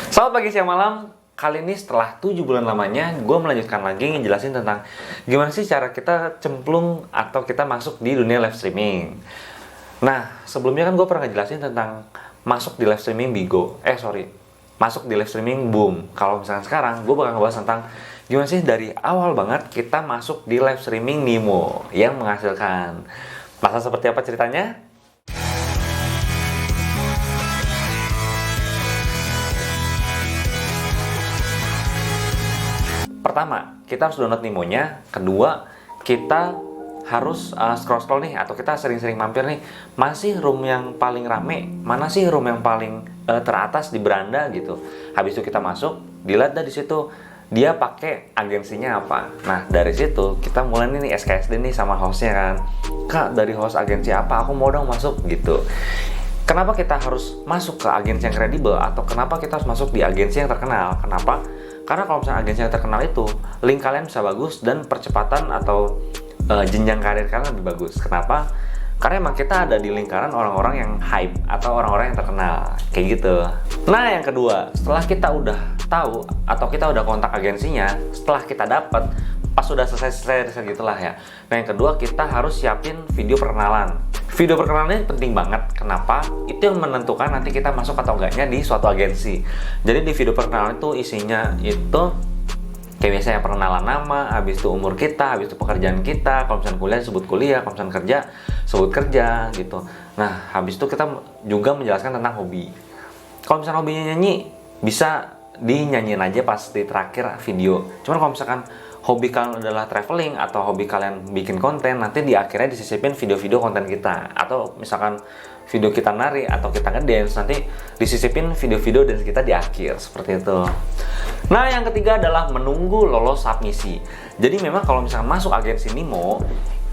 Selamat pagi, siang, malam. Kali ini setelah 7 bulan lamanya, gue melanjutkan lagi ngejelasin tentang gimana sih cara kita cemplung atau kita masuk di dunia live streaming. Nah, sebelumnya kan gue pernah ngejelasin tentang masuk di live streaming Bigo. Masuk di live streaming Boom. Kalau misalkan sekarang, gue bakal ngebahas tentang gimana sih dari awal banget kita masuk di live streaming Nimo yang menghasilkan. Masa seperti apa ceritanya? Pertama, kita harus download Nimonya. Kedua, kita harus scroll-scroll nih, atau kita sering-sering mampir nih. Masih room yang paling rame? Mana sih room yang paling teratas di beranda gitu? Habis itu kita masuk, dilihat dari situ dia pakai agensinya apa. Nah, dari situ kita mulai nih SKSD nih sama hostnya kan. Kak, dari host agensi apa? Aku mau dong masuk gitu. Kenapa kita harus masuk ke agensi yang kredibel, atau kenapa kita harus masuk di agensi yang terkenal? Kenapa? Karena kalau misalnya agensi yang terkenal itu, link kalian bisa bagus dan percepatan atau jenjang karir kalian lebih bagus. Kenapa? Karena emang kita ada di lingkaran orang-orang yang hype atau orang-orang yang terkenal, kayak gitu. Nah, yang kedua, setelah kita udah tahu atau kita udah kontak agensinya, setelah kita dapat, pas sudah selesai gitulah ya. Nah, yang kedua, kita harus siapin video perkenalan. Video perkenalan ini penting banget. Kenapa? Itu yang menentukan nanti kita masuk atau enggaknya di suatu agensi. Jadi di video perkenalan itu isinya itu kayak biasanya perkenalan nama, habis itu umur kita, habis itu pekerjaan kita, kalau misalnya kuliah sebut kuliah, kalau misalnya kerja sebut kerja gitu. Nah, habis itu kita juga menjelaskan tentang hobi. Kalau misalnya hobinya nyanyi, bisa dinyanyiin aja pas di terakhir video. Cuman kalau misalkan hobi kalian adalah traveling atau hobi kalian bikin konten, nanti di akhirnya disisipin video-video konten kita. Atau misalkan video kita nari atau kita ngedance, nanti disisipin video-video dance kita di akhir, seperti itu. Nah, yang ketiga adalah menunggu lolos submisi. Jadi memang kalau misalkan masuk agensi Nimo,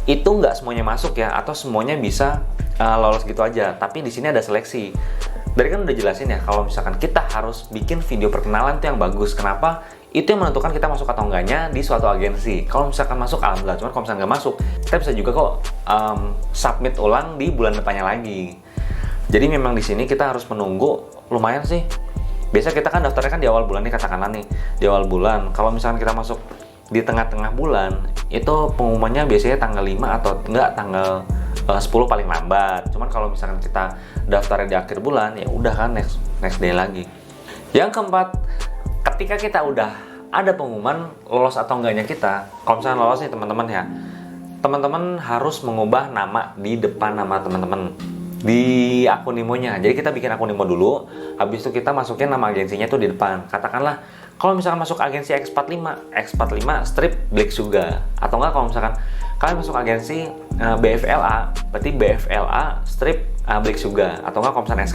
itu nggak semuanya masuk ya, atau semuanya bisa lolos gitu aja. Tapi di sini ada seleksi. Dari kan udah jelasin ya, kalau misalkan kita harus bikin video perkenalan itu yang bagus. Kenapa? Itu yang menentukan kita masuk atau enggaknya di suatu agensi. Kalau misalkan masuk, alhamdulillah. Cuman kalau misalkan nggak masuk, kita bisa juga kok submit ulang di bulan depannya lagi. Jadi memang di sini kita harus menunggu lumayan sih. Biasa kita kan daftarnya kan di awal bulan nih, katakanlah nih di awal bulan. Kalau misalkan kita masuk di tengah-tengah bulan, itu pengumumannya biasanya tanggal 5 atau enggak tanggal 10 paling lambat. Cuman kalau misalkan kita daftarnya di akhir bulan, ya udah kan next day lagi. Yang keempat, ketika kita udah ada pengumuman lolos atau enggaknya kita, kalau misalnya lolos nih teman-teman ya, teman-teman harus mengubah nama di depan nama teman-teman di akun Nimonya. Jadi kita bikin akun Nimo dulu, habis itu kita masukin nama agensinya tuh di depan. Katakanlah kalau misalkan masuk agensi X45 strip Black Sugar, atau enggak kalau misalkan kalian masuk agensi BFLA, berarti BFLA strip Black Sugar, atau enggak kalau misalnya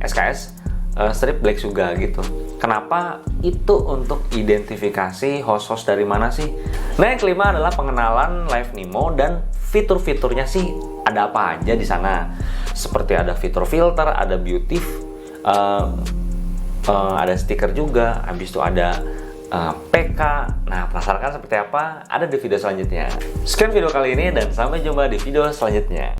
SKS strip Black Sugar gitu. Kenapa? Itu untuk identifikasi host-host dari mana sih. Nah, yang kelima adalah pengenalan live Nimo dan fitur-fiturnya sih ada apa aja di sana. Seperti ada fitur filter, ada beauty, ada stiker juga, habis itu ada PK. Nah, penasaran kan seperti apa? Ada di video selanjutnya. Sekian video kali ini dan sampai jumpa di video selanjutnya.